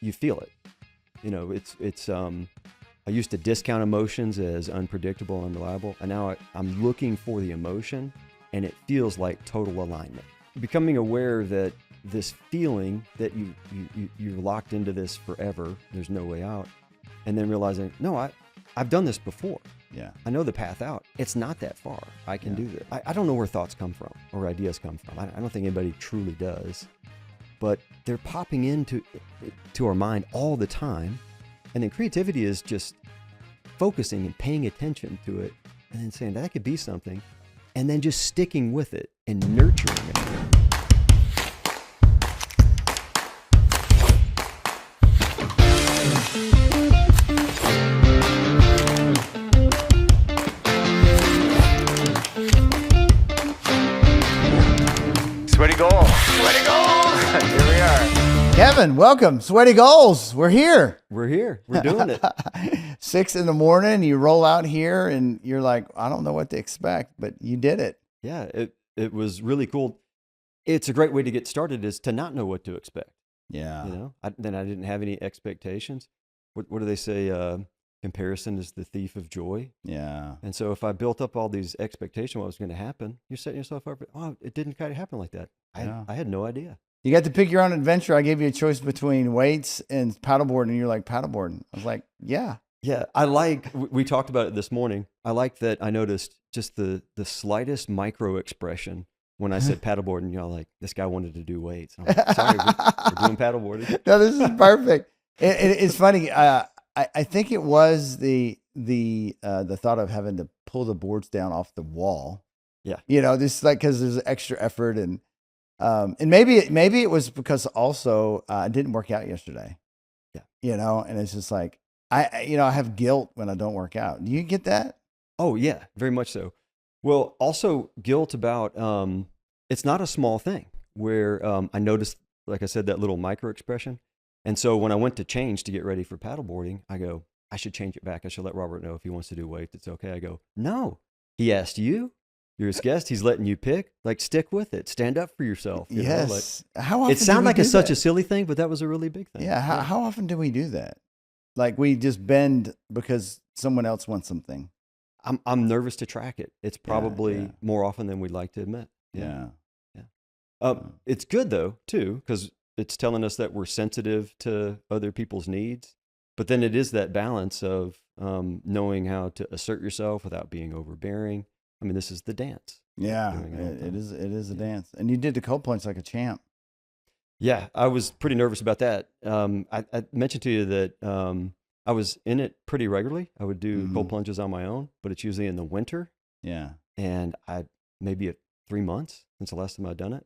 you feel it. You know, I used to discount emotions as unpredictable, unreliable, and now I'm looking for the emotion, and it feels like total alignment. Becoming aware that this feeling that you're locked into this forever, there's no way out, and then realizing, no, I've done this before. Yeah. I know the path out. It's not that far. I can do this. I don't know where thoughts come from or ideas come from. I don't think anybody truly does, but they're popping into our mind all the time. And then creativity is just focusing and paying attention to it and then saying that could be something and then just sticking with it and nurturing it. Sweaty goals. Sweaty goals. Here we are. Kevin, welcome. Sweaty Goals. We're here. We're here. We're doing it. 6 a.m, you roll out here and you're like, I don't know what to expect, but you did it. Yeah, it was really cool. It's a great way to get started is to not know what to expect. Yeah. You know, I didn't have any expectations. What do they say? Comparison is the thief of joy. Yeah. And so if I built up all these expectations what was going to happen, you're setting yourself up. Oh, it didn't kind of happen like that. I had no idea. You got to pick your own adventure. I gave you a choice between weights and paddleboard, and you're like, paddleboard. I was like, yeah. Yeah, we talked about it this morning. I like that I noticed just the slightest micro expression when I said paddleboard, and you're all like, this guy wanted to do weights. I'm like, sorry, we're doing paddleboarding. No, this is perfect. It's funny. I think it was the thought of having to pull the boards down off the wall. Yeah. You know, this like, cause there's extra effort and maybe it was because also I didn't work out yesterday. Yeah. You know, and it's just like, I have guilt when I don't work out. Do you get that? Oh yeah, very much so. Well, also guilt about, it's not a small thing where I noticed, like I said, that little micro expression. And so when I went to change to get ready for paddleboarding, I go, I should change it back. I should let Robert know if he wants to do weights. It's okay. I go, no, he asked you. You're his guest. He's letting you pick. Like, stick with it. Stand up for yourself. You know? Like, how often it sounded like it's such a silly thing, but that was a really big thing. Yeah. How often do we do that? Like we just bend because someone else wants something. I'm nervous to track it. It's probably more often than we'd like to admit. Yeah. It's good though too, because it's telling us that we're sensitive to other people's needs. But then it is that balance of knowing how to assert yourself without being overbearing. I mean, this is the dance. Yeah, it is a dance. And you did the cold plunge like a champ. Yeah, I was pretty nervous about that. I mentioned to you that I was in it pretty regularly. I would do cold plunges on my own, but it's usually in the winter. Yeah. And maybe 3 months since the last time I'd done it.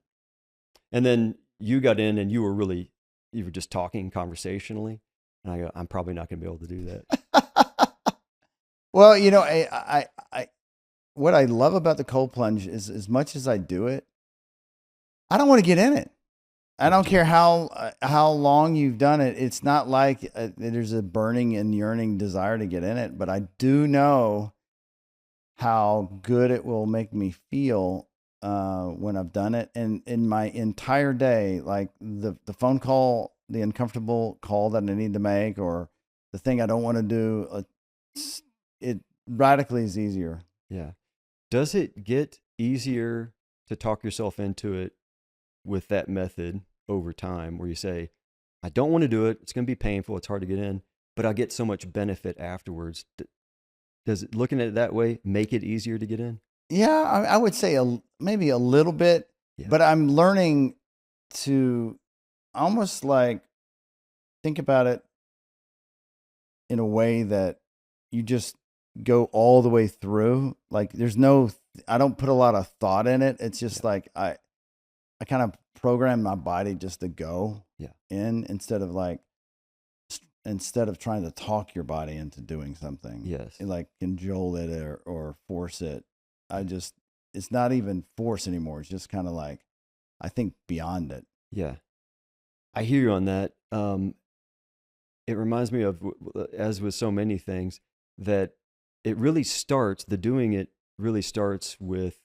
And then you got in and you were just talking conversationally. And I go, I'm probably not going to be able to do that. Well, you know, I what I love about the cold plunge is as much as I do it, I don't want to get in it. I don't care how long you've done it. It's not like there's a burning and yearning desire to get in it, but I do know how good it will make me feel when I've done it. And in my entire day, like the phone call, the uncomfortable call that I need to make, or the thing I don't want to do, it radically is easier. Yeah. Does it get easier to talk yourself into it with that method over time where you say, I don't want to do it. It's going to be painful. It's hard to get in, but I'll get so much benefit afterwards. Does looking at it that way make it easier to get in? Yeah, I would say maybe a little bit, but I'm learning to almost like think about it in a way that you just go all the way through. Like I don't put a lot of thought in it. It's just like I kind of program my body just to go in instead of trying to talk your body into doing something. Yes. Like cajole it or force it. It's not even force anymore. It's just kind of like, I think beyond it. Yeah. I hear you on that. It reminds me of, as with so many things, that the doing it really starts with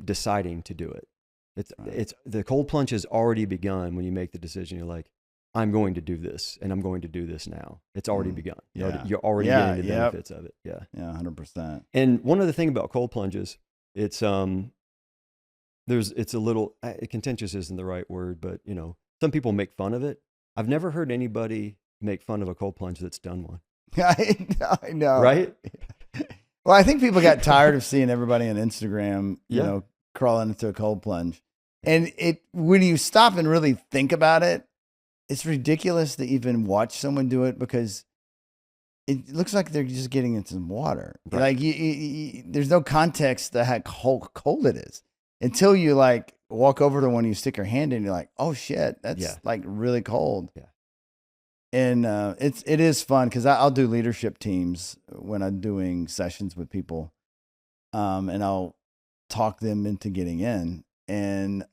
deciding to do it. It's the cold plunge has already begun when you make the decision. You're like, I'm going to do this, and I'm going to do this now. It's already begun. Yeah. You're already Yeah, getting the yep. benefits of it. Yeah. Yeah, 100%. And one other thing about cold plunges, it's a little contentious isn't the right word, but you know, some people make fun of it. I've never heard anybody make fun of a cold plunge that's done one. I know. Right? Well, I think people got tired of seeing everybody on Instagram, you Yeah. know, crawling into a cold plunge. And when you stop and really think about it, it's ridiculous to even watch someone do it because it looks like they're just getting into some water. Right. Like there's no context to how cold it is until you like walk over to one, you stick your hand in, and you're like, oh shit, that's like really cold. Yeah. And it is fun because I'll do leadership teams when I'm doing sessions with people, and I'll talk them into getting in. And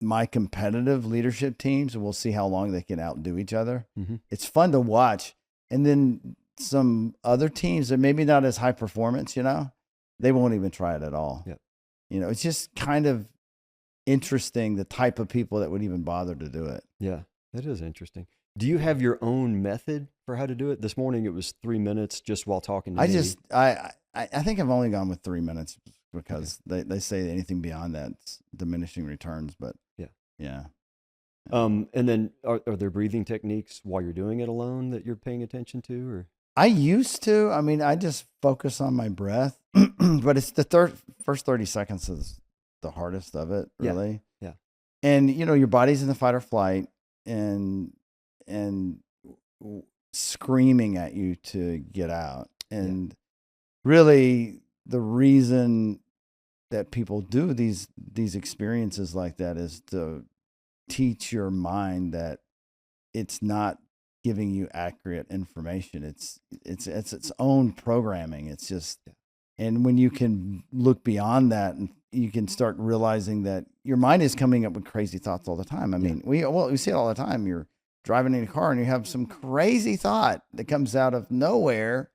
my competitive leadership teams, we'll see how long they can outdo each other. Mm-hmm. It's fun to watch. And then some other teams that maybe not as high performance, you know, they won't even try it at all. Yep. You know, it's just kind of interesting the type of people that would even bother to do it. Yeah, that is interesting. Do you have your own method for how to do it? This morning it was 3 minutes just while talking to me. I think I've only gone with 3 minutes because they say anything beyond that's diminishing returns, but yeah. And then are there breathing techniques while you're doing it alone that you're paying attention to, or? I used to. I mean, I just focus on my breath, but it's the first 30 seconds is the hardest of it, really. Yeah. And you know, your body's in the fight or flight, and screaming at you to get out. And really, the reason that people do these experiences like that is to teach your mind that it's not giving you accurate information. It's its own programming. It's just, and when you can look beyond that, and you can start realizing that your mind is coming up with crazy thoughts all the time. I mean, we see it all the time. You're driving in a car and you have some crazy thought that comes out of nowhere.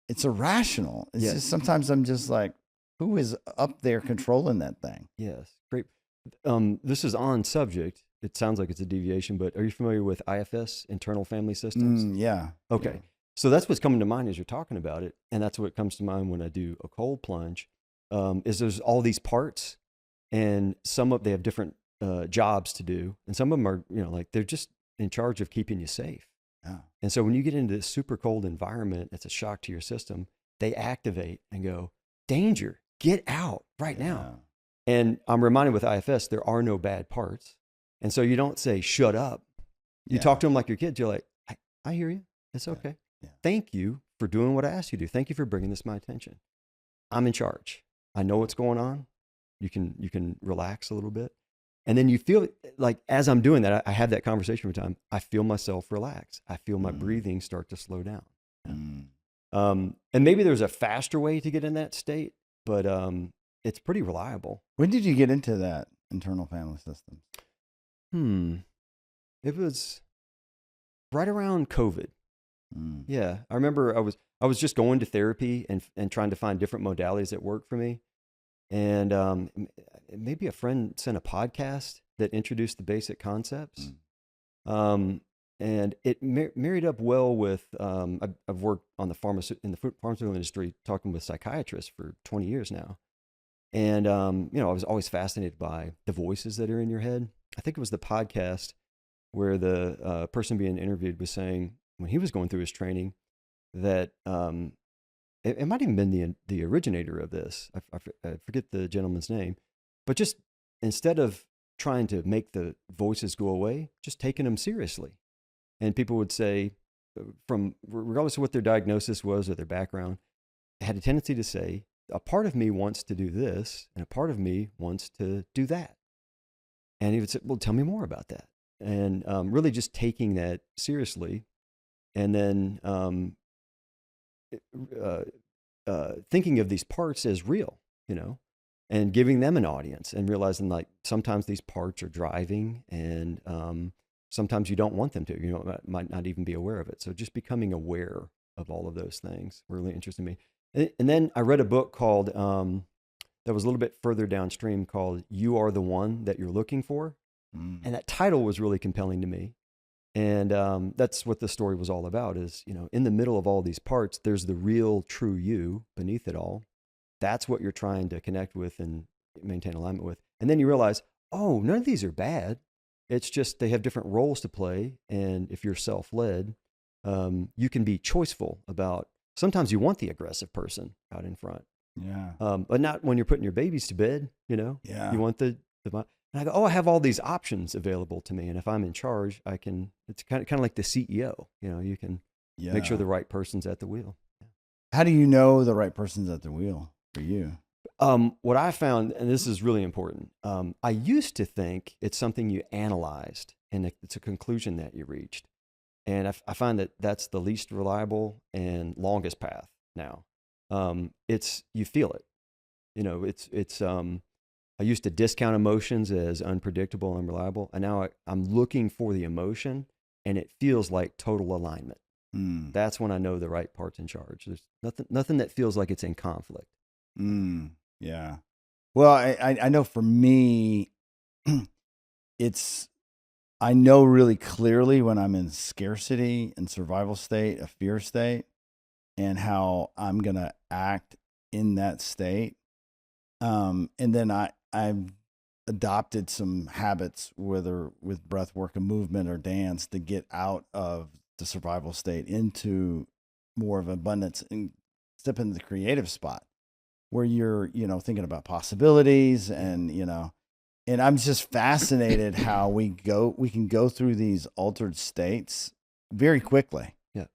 It's irrational. It's just, sometimes I'm just like, who is up there controlling that thing? Yes. Great. This is on subject. It sounds like it's a deviation, but are you familiar with IFS, internal family systems? Yeah. Okay. Yeah. So that's what's coming to mind as you're talking about it. And that's what comes to mind when I do a cold plunge, is there's all these parts, and they have different jobs to do. And some of them are, you know, like they're just in charge of keeping you safe. Yeah. And so when you get into this super cold environment, it's a shock to your system. They activate and go, danger, get out right now. And I'm reminded with IFS, there are no bad parts. And so you don't say, shut up. You talk to them like your kids. You're like, I hear you. It's okay. Yeah. Thank you for doing what I asked you to do. Thank you for bringing this to my attention. I'm in charge. I know what's going on. You can relax a little bit. And then you feel like, as I'm doing that, I have that conversation every time. I feel myself relax. I feel my breathing start to slow down. And maybe there's a faster way to get in that state, but it's pretty reliable. When did you get into that internal family systems? It was right around COVID. Yeah, I remember I was just going to therapy and trying to find different modalities that worked for me. And maybe a friend sent a podcast that introduced the basic concepts. And it married up well with, I've worked on in the pharmaceutical industry, talking with psychiatrists for 20 years now. And, you know, I was always fascinated by the voices that are in your head. I think it was the podcast where the person being interviewed was saying, when he was going through his training, that it might even been the originator of this. I forget the gentleman's name, but just instead of trying to make the voices go away, just taking them seriously. And people would say, regardless of what their diagnosis was or their background, had a tendency to say, a part of me wants to do this, and a part of me wants to do that. And he would say, well, tell me more about that. And really just taking that seriously. And then thinking of these parts as real, you know, and giving them an audience, and realizing like sometimes these parts are driving, and sometimes you don't want them to, you know, might not even be aware of it. So just becoming aware of all of those things really interested me. And then I read a book called, that was a little bit further downstream, called You Are the One That You're Looking For. And that title was really compelling to me. And that's what the story was all about is, in the middle of all these parts, there's the real true you beneath it all. That's what you're trying to connect with and maintain alignment with. And then you realize, oh, none of these are bad. It's just they have different roles to play. And if you're self-led, you can be choiceful about, sometimes you want the aggressive person out in front. Yeah. But not when you're putting your babies to bed, Yeah. You want and I go, I have all these options available to me. And if I'm in charge, it's kind of like the CEO, you can make sure the right person's at the wheel. How do you know the right person's at the wheel for you? What I found, and this is really important, I used to think it's something you analyzed and it's a conclusion that you reached. And I find that that's the least reliable and longest path now. You feel it. I used to discount emotions as unpredictable and unreliable. And now I'm looking for the emotion and it feels like total alignment. That's when I know the right part's in charge. There's nothing that feels like it's in conflict. Yeah. Well, I know for me, I know really clearly when I'm in scarcity and survival state, a fear state, and how I'm going to act in that state. And then I've adopted some habits, whether with breath work, a movement, or dance, to get out of the survival state into more of abundance and step into the creative spot where you're, thinking about possibilities and, and I'm just fascinated how we can go through these altered states very quickly. Yeah.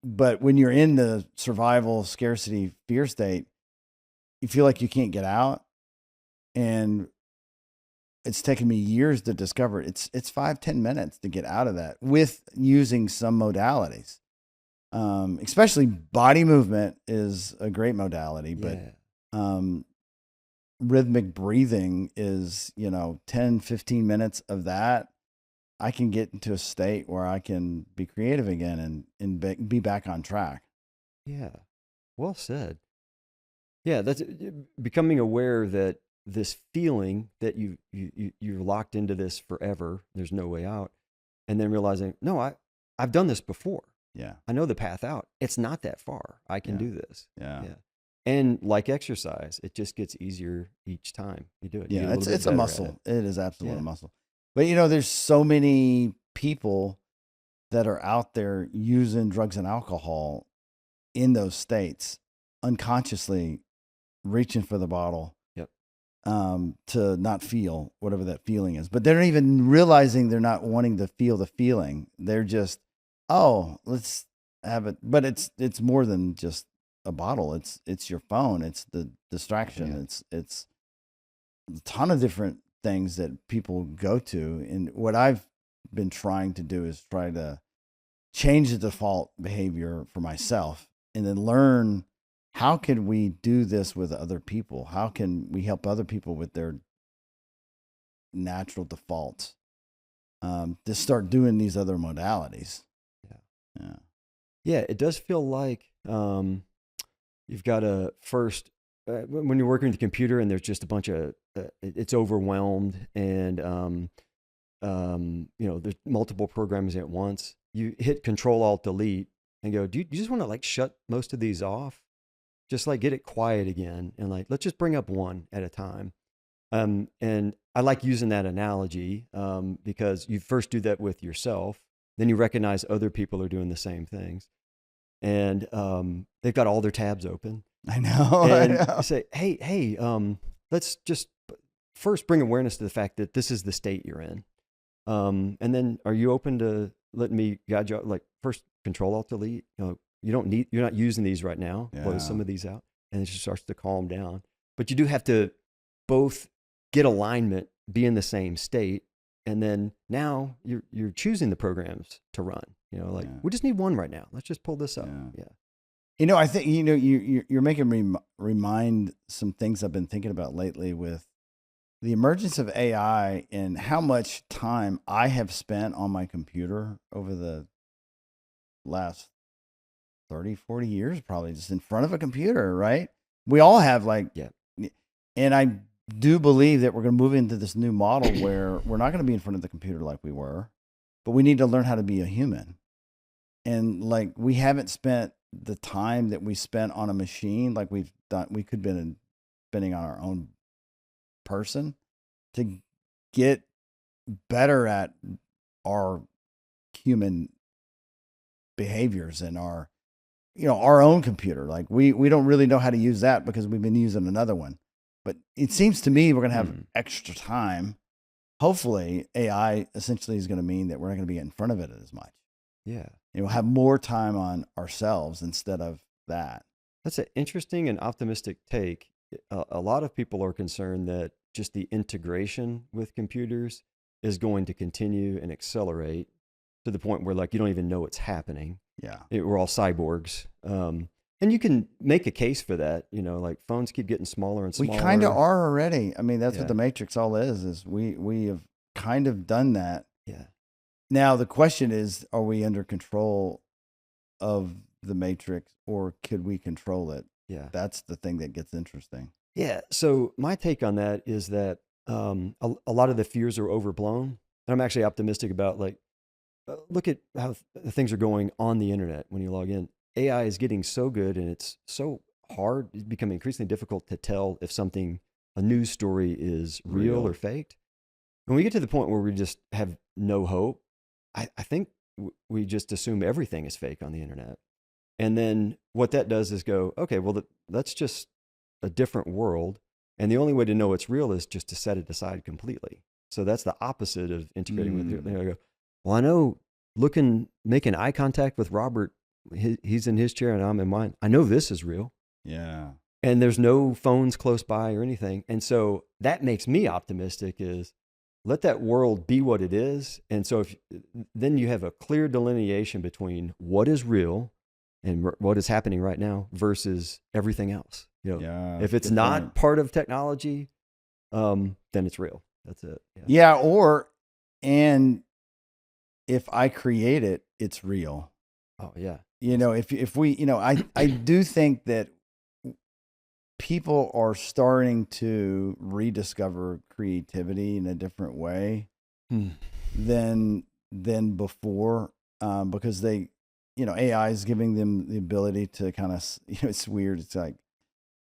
But when you're in the survival, scarcity, fear state, you feel like you can't get out. And it's taken me years to discover it's 5-10 minutes to get out of that with using some modalities. Especially body movement is a great modality, but rhythmic breathing is, 10-15 minutes of that. I can get into a state where I can be creative again and be back on track. Yeah. Well said. Yeah. That's becoming aware that this feeling that you're locked into this forever, there's no way out. And then realizing, no, I've done this before. Yeah. I know the path out. It's not that far. I can do this. Yeah. And like exercise, it just gets easier each time you do it. Yeah. It's a muscle. It is absolutely a muscle. But there's so many people that are out there using drugs and alcohol in those states, unconsciously reaching for the bottle. To not feel whatever that feeling is, but they're not even realizing they're not wanting to feel the feeling. They're just, let's have it. But it's more than just a bottle. It's your phone. It's the distraction. Yeah. It's a ton of different things that people go to. And what I've been trying to do is try to change the default behavior for myself and then learn, how can we do this with other people? How can we help other people with their natural defaults? To start doing these other modalities. Yeah. It does feel like you've got to first, when you're working with the computer and there's just a bunch of, it's overwhelmed and, there's multiple programs at once. You hit Control-Alt-Delete and go, do you just want to shut most of these off? Just get it quiet again and let's just bring up one at a time. And I like using that analogy because you first do that with yourself, then you recognize other people are doing the same things. And they've got all their tabs open. I know. And you say, hey, let's just first bring awareness to the fact that this is the state you're in. And then are you open to letting me guide you? First Control-Alt-Delete, you're not using these right now. Yeah. Close some of these out. And it just starts to calm down. But you do have to both get alignment, be in the same state. And then now you're choosing the programs to run, we just need one right now. Let's just pull this up. Yeah. I think, you're making me remind some things I've been thinking about lately with the emergence of AI and how much time I have spent on my computer over the last 30, 40 years, probably just in front of a computer, right? We all have and do believe that we're going to move into this new model where we're not going to be in front of the computer like we were, but we need to learn how to be a human. And like, we haven't spent the time that we spent on a machine like we've done. We could have been spending on our own person to get better at our human behaviors and our own computer. Like we don't really know how to use that because we've been using another one. But it seems to me we're going to have extra time. Hopefully AI essentially is going to mean that we're not going to be in front of it as much. Yeah. We'll have more time on ourselves instead of that. That's an interesting and optimistic take. A lot of people are concerned that just the integration with computers is going to continue and accelerate to the point where like you don't even know it's happening. Yeah. We're all cyborgs. And you can make a case for that, like phones keep getting smaller and smaller. We kind of are already. I mean, that's Yeah. what the Matrix all is we have kind of done that. Yeah. Now the question is, are we under control of the Matrix or could we control it? Yeah. That's the thing that gets interesting. Yeah. So my take on that is that a lot of the fears are overblown. And I'm actually optimistic about look at how things are going on the internet when you log in. AI is getting so good and it's so hard. It's becoming increasingly difficult to tell if a news story is real or faked. When we get to the point where we just have no hope, I think we just assume everything is fake on the internet. And then what that does is go, okay, well, that's just a different world. And the only way to know it's real is just to set it aside completely. So that's the opposite of integrating with it. I go, well, I know making eye contact with Robert, he's in his chair and I'm in mine. I know this is real. Yeah. And there's no phones close by or anything. And so that makes me optimistic is let that world be what it is. And so then you have a clear delineation between what is real and what is happening right now versus everything else. If it's not part of technology, then it's real. That's it. Yeah. And if I create it, it's real. Oh yeah. If we, I do think that people are starting to rediscover creativity in a different way than before, because they, AI is giving them the ability to kind of, it's weird. It's like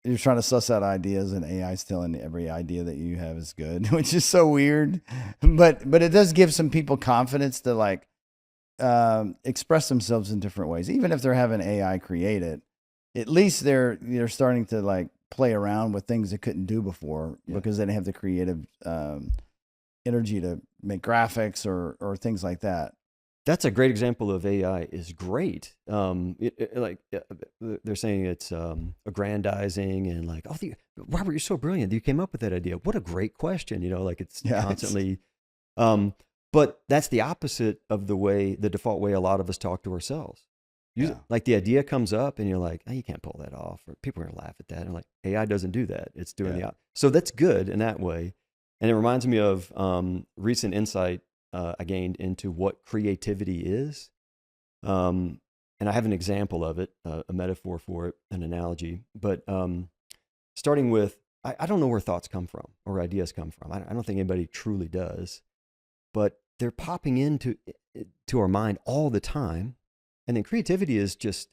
you're trying to suss out ideas and AI is telling every idea that you have is good, which is so weird. But it does give some people confidence to express themselves in different ways. Even if they're having AI create it, at least they're starting to play around with things they couldn't do before because they didn't have the creative energy to make graphics or things like that. That's a great example of AI is great. They're saying it's aggrandizing and Robert, you're so brilliant. You came up with that idea. What a great question. It's constantly, but that's the opposite of the default way a lot of us talk to ourselves. The idea comes up and you're like, oh, you can't pull that off, or people are gonna laugh at that. And AI doesn't do that. It's doing the opposite. So that's good in that way. And it reminds me of recent insight I gained into what creativity is. And I have an example of it, a metaphor for it, an analogy. But starting with, I don't know where thoughts come from or ideas come from. I don't think anybody truly does. But they're popping into our mind all the time. And then creativity is just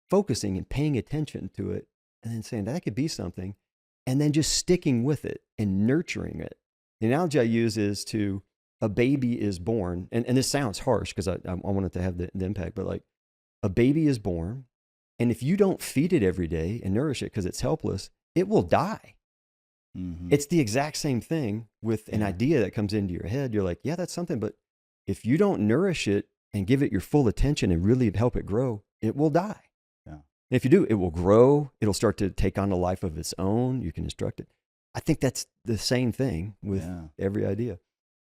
focusing and paying attention to it and then saying that could be something and then just sticking with it and nurturing it. The analogy I use is a baby is born, and this sounds harsh because I want it to have the impact, but a baby is born, and if you don't feed it every day and nourish it because it's helpless, it will die. Mm-hmm. It's the exact same thing with an idea that comes into your head. You're like, yeah, that's something, but if you don't nourish it and give it your full attention and really help it grow, it will die. Yeah. And if you do, it will grow. It'll start to take on a life of its own. You can instruct it. I think that's the same thing with every idea.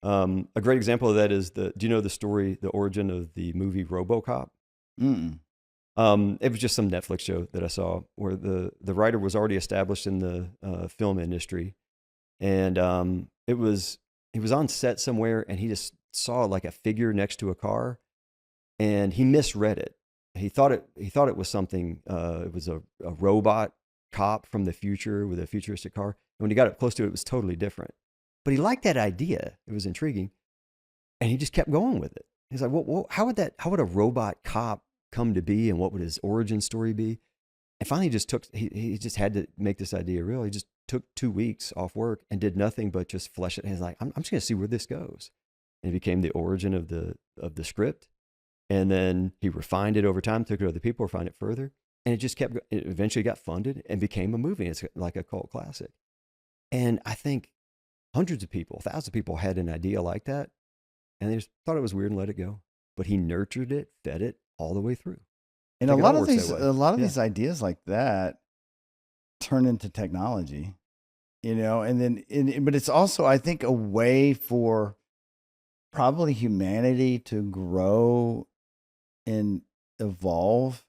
A great example of that is do you know the story, the origin of the movie RoboCop? Mm-mm. It was just some Netflix show that I saw where the writer was already established in the film industry. And he was on set somewhere and he just saw a figure next to a car and he misread it. He thought it was something, it was a robot cop from the future with a futuristic car. when he got up close to it, it was totally different. But he liked that idea. It was intriguing. And he just kept going with it. He's like, well, how would a robot cop come to be, and what would his origin story be? And finally he just had to make this idea real. He just took 2 weeks off work and did nothing but just flesh it. And he's like, I'm just going to see where this goes. And it became the origin of the script. And then he refined it over time, took it to other people, refined it further. And it eventually got funded and became a movie. It's like a cult classic. And I think hundreds of people, thousands of people had an idea like that. And they just thought it was weird and let it go. But he nurtured it, fed it all the way through. And a lot of these ideas like that turn into technology, and then, but it's also, I think, a way for probably humanity to grow and evolve.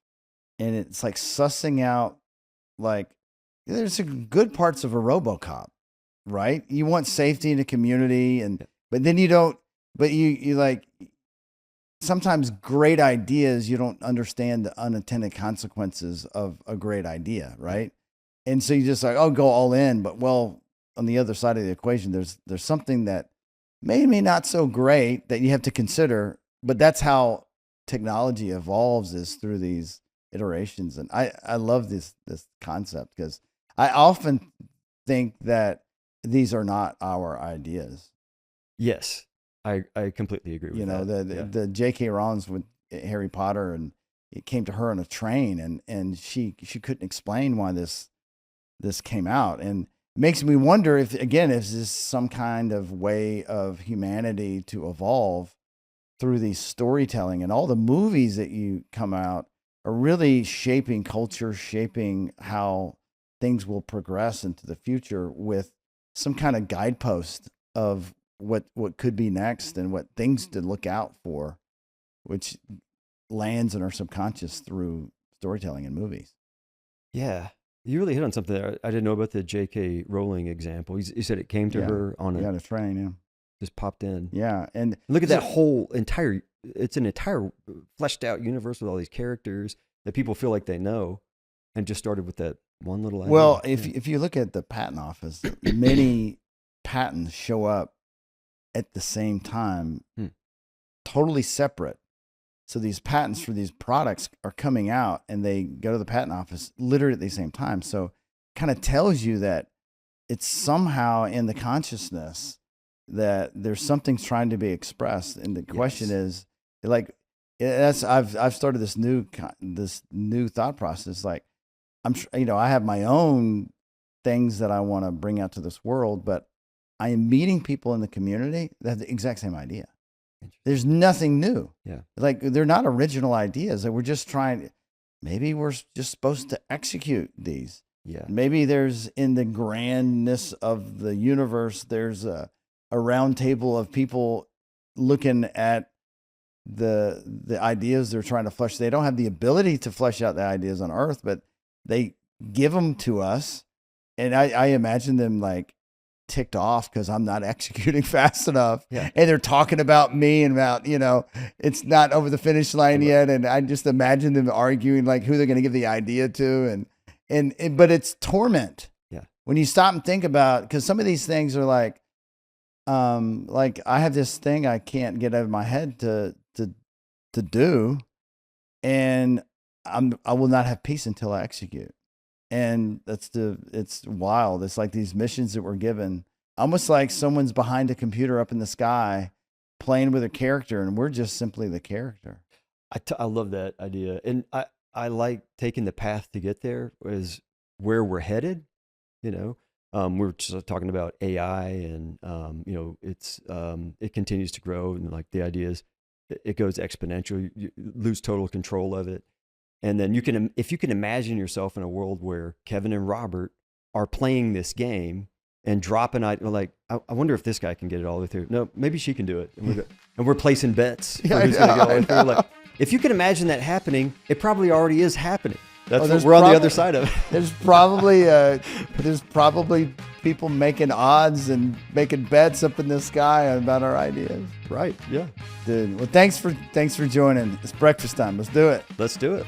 And it's like sussing out, like, there's some good parts of a RoboCop, right? You want safety in a community, but then you don't, but you like, sometimes great ideas, you don't understand the unintended consequences of a great idea, right? And so you just like, oh, go all in. But well, on the other side of the equation, there's something that maybe not so great that you have to consider. But that's how technology evolves, is through these iterations. And I love this concept, because I often think that these are not our ideas. Yes. I completely agree with that. The J.K. Rowling's with Harry Potter, and it came to her on a train, and she couldn't explain why this came out. And it makes me wonder if this is some kind of way of humanity to evolve through these storytelling, and all the movies that you come out are really shaping culture, shaping how things will progress into the future, with some kind of guidepost of what could be next and what things to look out for, which lands in our subconscious through storytelling and movies. Yeah. You really hit on something there. I didn't know about the J.K. Rowling example. You said it came to her on a train, yeah. Just popped in. Yeah. And look at that whole it's an entire fleshed out universe with all these characters that people feel like they know, and just started with that one little idea. Well, if you look at the patent office, many patents show up at the same time, totally separate. So these patents for these products are coming out, and they go to the patent office literally at the same time. So kind of tells you that it's somehow in the consciousness that there's something trying to be expressed. And the question is, like, I've started this new thought process. Like, I have my own things that I want to bring out to this world, but I am meeting people in the community that have the exact same idea. There's nothing new. Yeah. Like, they're not original ideas that we're just maybe we're just supposed to execute these. Yeah. Maybe there's, in the grandness of the universe, there's a round table of people looking at the ideas they're trying to flesh. They don't have the ability to flesh out the ideas on Earth, but they give them to us. And I imagine them like ticked off because I'm not executing fast enough. Yeah. And they're talking about me and about, it's not over the finish line yet. And I just imagine them arguing like who they're going to give the idea to. But it's torment. Yeah. When you stop and think about, because some of these things are like I have this thing I can't get out of my head to do. And I will not have peace until I execute. And it's wild. It's like these missions that we're given, almost like someone's behind a computer up in the sky playing with a character, and we're just simply the character. I love that idea. And I like taking the path to get there is where we're headed. We're just talking about AI, and it continues to grow, and like the idea is it goes exponential. You lose total control of it. And then if you can imagine yourself in a world where Kevin and Robert are playing this game and dropping, I wonder if this guy can get it all the way through. No, maybe she can do it. And we're placing bets for who's going to get all the way through. Like, if you can imagine that happening, it probably already is happening. We're on the other side of it. There's probably people making odds and making bets up in the sky about our ideas. Right. Yeah. Dude. Well, thanks for joining. It's breakfast time. Let's do it. Let's do it.